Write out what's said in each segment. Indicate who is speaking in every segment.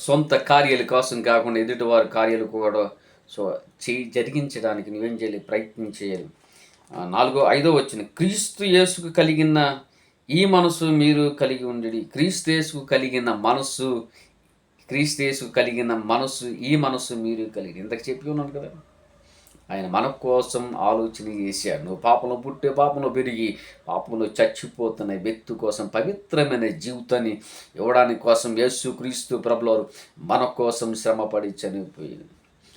Speaker 1: సొంత కార్యాల కోసం కాకుండా ఎదుటివారి కార్యాలు కూడా జరిగించడానికి నువ్వేం చేయాలి? ప్రయత్నం చేయాలి. ఐదో వచనం, క్రీస్తు యేసుకు కలిగిన ఈ మనసు మీరు కలిగి ఉండుడి. క్రీస్తు యేసుకు కలిగిన మనసు ఈ మనసు మీరు కలిగి. ఇంతకు చెప్పి ఉన్నాను కదా, ఆయన మన కోసం ఆలోచన చేశాడు. నువ్వు పాపంలో పుట్టే, పాపంలో పెరిగి, పాపంలో చచ్చిపోతున్న వ్యక్తి కోసం పవిత్రమైన జీవితాన్ని ఇవ్వడానికి కోసం యేసుక్రీస్తు ప్రభువారు మన కోసం శ్రమపడి చనిపోయింది.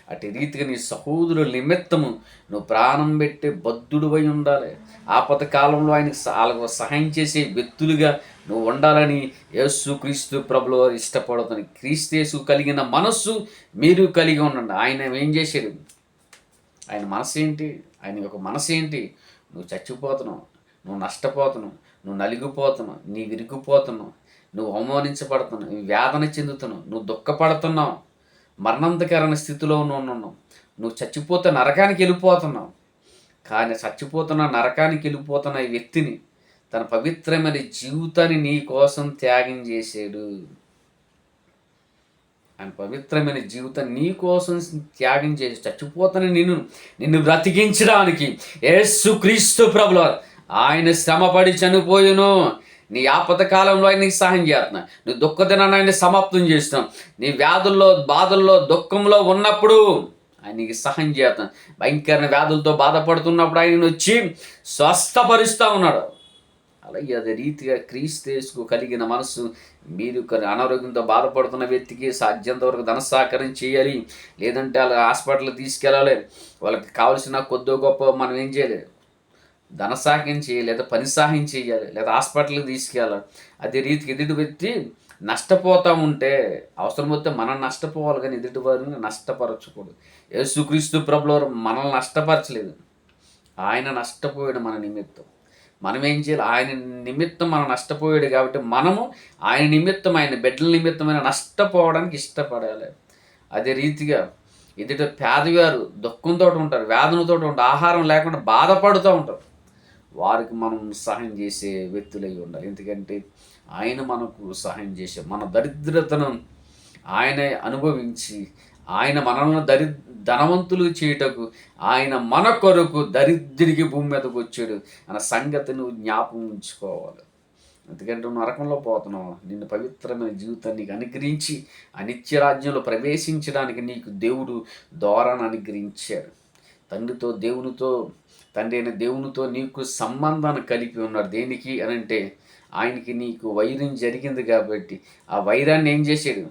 Speaker 1: అటు రీతిగా నీ సహోదరుల నిమిత్తము నువ్వు ప్రాణం పెట్టే బద్ధుడివై ఉండాలి. ఆపద కాలంలో వాళ్ళకు సహాయం చేసే వ్యక్తులుగా నువ్వు ఉండాలని యేసుక్రీస్తు ప్రభువారు ఇష్టపడుతుంది. క్రీస్తు యేసు కలిగిన మనస్సు మీరు కలిగి ఉండండి. ఆయన ఏం చేశాడు? ఆయన మనసు ఏంటి? ఆయన యొక్క మనసు ఏంటి? నువ్వు చచ్చిపోతున్నావు, నువ్వు నష్టపోతున్నావు, నువ్వు నలిగిపోతున్నావు, నీ విరిగిపోతున్నావు, నువ్వు అవమానించబడుతున్నావు, నువ్వు వేదన చెందుతున్నావు, నువ్వు దుఃఖపడుతున్నావు, మరణాంతకరమైన స్థితిలో ఉన్నావు, నువ్వు చచ్చిపోతే నరకానికి వెళ్ళిపోతున్నావు. కానీ చచ్చిపోతున్న నరకానికి వెళ్ళిపోతున్న ఈ వ్యక్తిని తన పవిత్రమైన జీవితాన్ని నీ కోసం త్యాగం చేశాడు. ఆయన పవిత్రమైన జీవితాన్ని నీ కోసం త్యాగం చేసి చచ్చిపోతాను నిన్ను బ్రతికించడానికి యేసుక్రీస్తు ప్రభువారు ఆయన శ్రమపడి చనిపోయాను. నీ ఆపద కాలంలో ఆయన నీకు సహాయం చేస్తున్నా, నువ్వు దుఃఖదినాన్ని ఆయన సమాప్తం చేస్తున్నావు, నీ వ్యాధుల్లో, బాధల్లో, దుఃఖంలో ఉన్నప్పుడు ఆయన నీకు సహాయం చేస్తున్నాను. భయంకరమైన వ్యాధులతో బాధపడుతున్నప్పుడు ఆయన వచ్చి స్వస్థపరుస్తూ ఉన్నాడు. అలాగే అదే రీతిగా క్రీస్తు యేసుకు కలిగిన మనసు మీరు అనారోగ్యంతో బాధపడుతున్న వ్యక్తికి సాధ్యంత వరకు ధన సహకారం చేయాలి. లేదంటే వాళ్ళ హాస్పిటల్కి తీసుకెళ్ళాలి. వాళ్ళకి కావాల్సిన కొద్దో గొప్ప మనం ఏం చేయాలి? ధన సహాయం చేయాలి, లేదా పని సహాయం చేయాలి, లేదా హాస్పిటల్కి తీసుకెళ్ళాలి. అదే రీతికి ఎదుటి వ్యక్తి నష్టపోతూ ఉంటే అవసరమైతే మనం నష్టపోవాలి, కానీ ఎదుటి వారిని నష్టపరచకూడదు. యేసుక్రీస్తు ప్రభువారు మనల్ని నష్టపరచలేదు, ఆయన నష్టపోయాడు మన నిమిత్తం. మనం ఏం చేయాలి? ఆయన నిమిత్తం మనం నష్టపోయాడు కాబట్టి మనము ఆయన నిమిత్తం, ఆయన బిడ్డల నిమిత్తమైన నష్టపోవడానికి ఇష్టపడాలి. అదే రీతిగా ఎదుట పేదవారు దుఃఖంతో ఉంటారు, వేదనతో ఉంటారు, ఆహారం లేకుండా బాధపడుతూ ఉంటారు. వారికి మనం సహాయం చేసే వ్యక్తులై ఉండాలి. ఎందుకంటే ఆయన మనకు సహాయం చేసే, మన దరిద్రతను ఆయనే అనుభవించి ఆయన మనల్ని ధనవంతులు చేయుటకు ఆయన మన కొరకు దరిద్రుడికి భూమి మీదకు వచ్చాడు అన్న సంగతి నువ్వు జ్ఞాపకం ఉంచుకోవాలి. ఎందుకంటే నువ్వు నరకంలో పోతున్నావు. నిన్ను పవిత్రమైన జీవితాన్ని నీకు అనుగ్రహించి ఆ నిత్య రాజ్యంలో ప్రవేశించడానికి నీకు దేవుడు ద్వారాన్ని అనుగ్రహించాడు. తండ్రి అయిన దేవునితో నీకు సంబంధాన్ని కలిపి ఉన్నాడు. దేనికి అనంటే ఆయనకి నీకు వైరం జరిగింది కాబట్టి ఆ వైరాన్ని ఏం చేశాడు?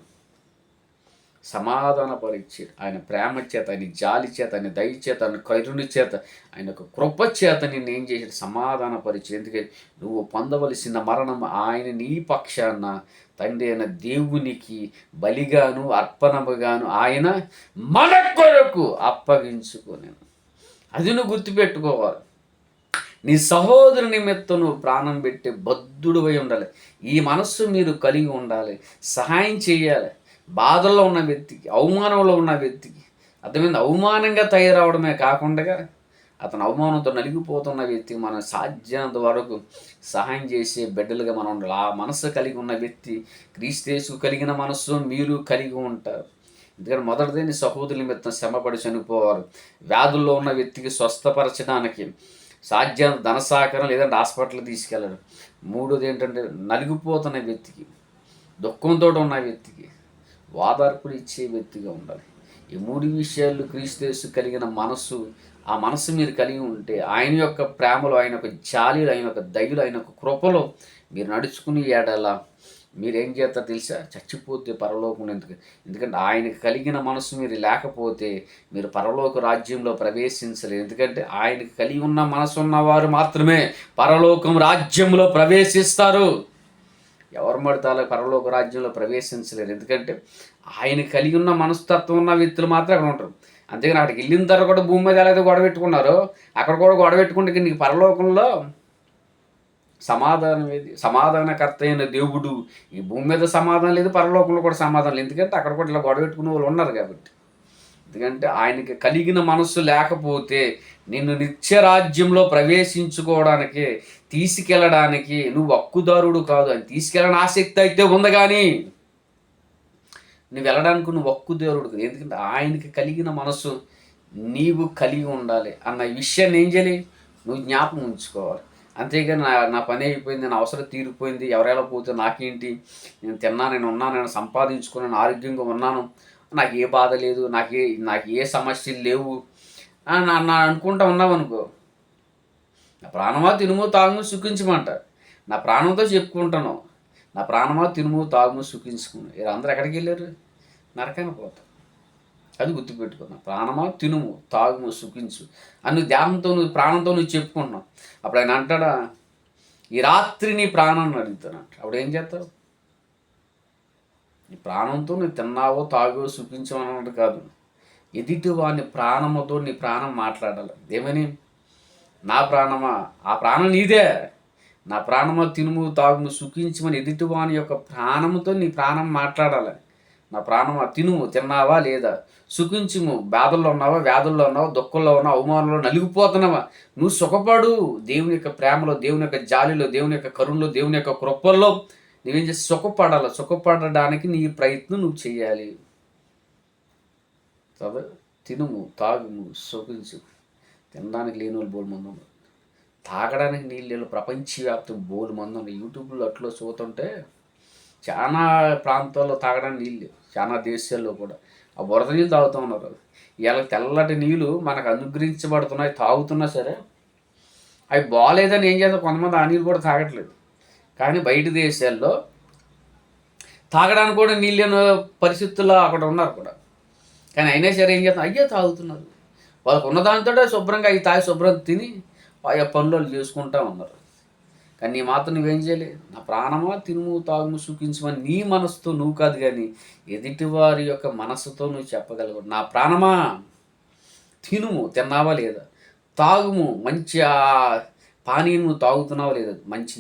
Speaker 1: సమాధానపరిచాడు. ఆయన ప్రేమ చేత, ఆయన జాలి చేత, ఆయన దయ చేత, ఆయన కరుణ చేత, ఆయన యొక్క కృప చేత నిన్ను ఏం చేశాడు? సమాధానపరిచాడు. ఎందుకంటే నువ్వు పొందవలసిన మరణం ఆయన నీ పక్షాన తండ్రి అయిన దేవునికి బలిగాను అర్పణముగాను ఆయన మన కొరకు అప్పగించుకునేను. అది నువ్వు గుర్తుపెట్టుకోవాలి. నీ సహోదరు నిమిత్తం నువ్వు ప్రాణం పెట్టే బద్ధుడివై ఉండాలి. ఈ మనస్సు మీరు కలిగి ఉండాలి. సహాయం చేయాలి. బాధల్లో ఉన్న వ్యక్తికి, అవమానంలో ఉన్న వ్యక్తికి, అర్థమైంది, అవమానంగా తయారవడమే కాకుండా అతను అవమానంతో నలిగిపోతున్న వ్యక్తికి మనం సాధ్యమైనంత వరకు సహాయం చేసే బిడ్డలుగా మనం ఉండాలి. ఆ మనస్సు కలిగి ఉన్న వ్యక్తి, క్రీస్తు యేసు కలిగిన మనస్సు మీరు కలిగి ఉంటారు. ఎందుకంటే మొదటిదే నీ సహోదరుల నిమిత్తం శ్రమపడి చనిపోవారు. వ్యాధుల్లో ఉన్న వ్యక్తికి స్వస్థపరచడానికి సాధ్యం ధన సహకారం, లేదంటే హాస్పిటల్కి తీసుకెళ్ళడం. మూడోది ఏంటంటే నలిగిపోతున్న వ్యక్తికి, దుఃఖంతో ఉన్న వ్యక్తికి వాదార్పులు ఇచ్చే వ్యక్తిగా ఉండాలి. ఈ మూడు విషయాలు క్రీస్తు యేసు కలిగిన మనస్సు, ఆ మనస్సు మీరు కలిగి ఉంటే ఆయన యొక్క ప్రేమలో, ఆయన యొక్క జాలిలో, ఆయన యొక్క దయలో, ఆయన యొక్క కృపలో మీరు నడుచుకుని ఏడలా మీరేం చేస్తారో తెలుసా? చచ్చిపోతే పరలోకం ఎందుకంటే ఆయనకు కలిగిన మనసు మీరు లేకపోతే మీరు పరలోక రాజ్యంలో ప్రవేశించలేరు. ఎందుకంటే ఆయనకు కలిగి ఉన్న మనసు ఉన్నవారు మాత్రమే పరలోకం రాజ్యంలో ప్రవేశిస్తారు. ఎవరు మడతాలో పరలోక రాజ్యంలో ప్రవేశించలేరు. ఎందుకంటే ఆయన కలిగి ఉన్న మనస్తత్వం ఉన్న వ్యక్తులు మాత్రం అక్కడ ఉంటారు. అంతేగాని అక్కడికి వెళ్ళిన తర్వాత కూడా భూమి మీద ఎలా అయితే గొడవ పెట్టుకున్నారో అక్కడ కూడా గొడవ పెట్టుకుంటే నీకు పరలోకంలో సమాధానం ఏది? సమాధానకర్త అయిన దేవుడు ఈ భూమి మీద సమాధానం లేదు, పరలోకంలో కూడా సమాధానం లేదు. ఎందుకంటే అక్కడ కూడా ఇలా గొడవ పెట్టుకునే వాళ్ళు ఉన్నారు కాబట్టి. ఎందుకంటే ఆయనకి కలిగిన మనస్సు లేకపోతే నిన్ను నిత్యరాజ్యంలో ప్రవేశించుకోవడానికి, తీసుకెళ్ళడానికి నువ్వు హక్కుదారుడు కాదు. అని తీసుకెళ్ళని ఆసక్తి అయితే ఉంది, కానీ నువ్వు వెళ్ళడానికి నువ్వు ఒక్కుదేవుడు కదా. ఎందుకంటే ఆయనకి కలిగిన మనసు నీవు కలిగి ఉండాలి అన్న విషయాన్ని ఏం చేయాలి, నువ్వు జ్ఞాపకం ఉంచుకోవాలి. అంతేగాని నా నా పని అయిపోయింది, నా అవసరం తీరిపోయింది, ఎవరెలా పోతే నాకేంటి, నేను తిన్నా, నేను ఉన్నాను, నేను సంపాదించుకున్నాను, ఆరోగ్యంగా ఉన్నాను, నాకు ఏ బాధ లేదు, నాకు ఏ సమస్యలు లేవు నా అనుకుంటా ఉన్నావు అనుకో, నా ప్రాణమా తినుము తాగుము సుఖించమంట. నా ప్రాణంతో చెప్పుకుంటాను, నా ప్రాణమా తినుము తాగుము సుఖించుకుని. అందరూ ఎక్కడికి వెళ్ళారు? నరకానికి పోతారు. అది గుర్తుపెట్టుకున్నా. ప్రాణమా తినుము తాగుము సుఖించు అని నువ్వు ధ్యానంతో నువ్వు ప్రాణంతో నువ్వు చెప్పుకుంటున్నావు. అప్పుడు ఆయన అంటాడా, ఈ రాత్రి నీ ప్రాణాన్ని అడుగుతానంట. అప్పుడు ఏం చేస్తావు? నీ ప్రాణంతో నువ్వు తిన్నావో తాగో సుఖించమన్నట్టు కాదు, ఎదుటి వాని ప్రాణముతో నీ ప్రాణం మాట్లాడాలి. ఏమని? నా ప్రాణమా, ఆ ప్రాణం నీదే, నా ప్రాణమా తినుము తాగుము సుఖించమని ఎదుటి వాని యొక్క ప్రాణముతో నీ ప్రాణం మాట్లాడాలి. నా ప్రాణమా తినుము, తిన్నావా లేదా, సుఖించుము, బాధల్లో ఉన్నావా, వ్యాధుల్లో ఉన్నావా, దుఃఖంలో ఉన్నావా, అవమానంలో నలిగిపోతున్నావా, నువ్వు సుఖపడు. దేవుని యొక్క ప్రేమలో, దేవుని యొక్క జాలిలో, దేవుని యొక్క కరుణలో, దేవుని యొక్క కృపల్లో నువ్వేం చేసి సుఖపడాలి. సుఖపడడానికి నీ ప్రయత్నం నువ్వు చేయాలి. చదువు, తినుము తాగుము సుఖించు. తినడానికి లేని వాళ్ళు బోలు మంది ఉన్నారు, తాగడానికి నీళ్ళు ప్రపంచవ్యాప్తం బోలు మంది ఉన్నాయి. యూట్యూబ్లో అట్లా చూస్తుంటే చాలా ప్రాంతాల్లో తాగడానికి నీళ్ళు, చాలా దేశాల్లో కూడా ఆ బురద నీళ్ళు తాగుతూ ఉన్నారు. ఇలా తెల్లటి నీళ్ళు మనకు అనుగ్రహించబడుతున్నాయి, తాగుతున్నా సరే అవి బాగాలేదని ఏం చేస్తారు, కొంతమంది ఆ నీళ్ళు కూడా తాగట్లేదు. కానీ బయట దేశాల్లో తాగడానికి కూడా నీళ్ళు లేని పరిస్థితుల్లో అక్కడ ఉన్నారు కూడా. కానీ అయినా సరే ఏం చేస్తున్నారు, అయ్యే తాగుతున్నారు. వాళ్ళకు ఉన్న దానితో శుభ్రంగా అవి తాగి శుభ్రంగా తిని ఆ పనులు చేసుకుంటూ ఉన్నారు. కానీ నీ మాత్రం నువ్వేం చేయాలి, నా ప్రాణమా తినుము తాగుము సుఖించమని నీ మనసుతో నువ్వు కాదు, కానీ ఎదుటివారి యొక్క మనసుతో నువ్వు చెప్పగలవు. నా ప్రాణమా తినుము, తిన్నావా లేదా, తాగుము, మంచి పానీయం నువ్వు తాగుతున్నావా లేదా, మంచి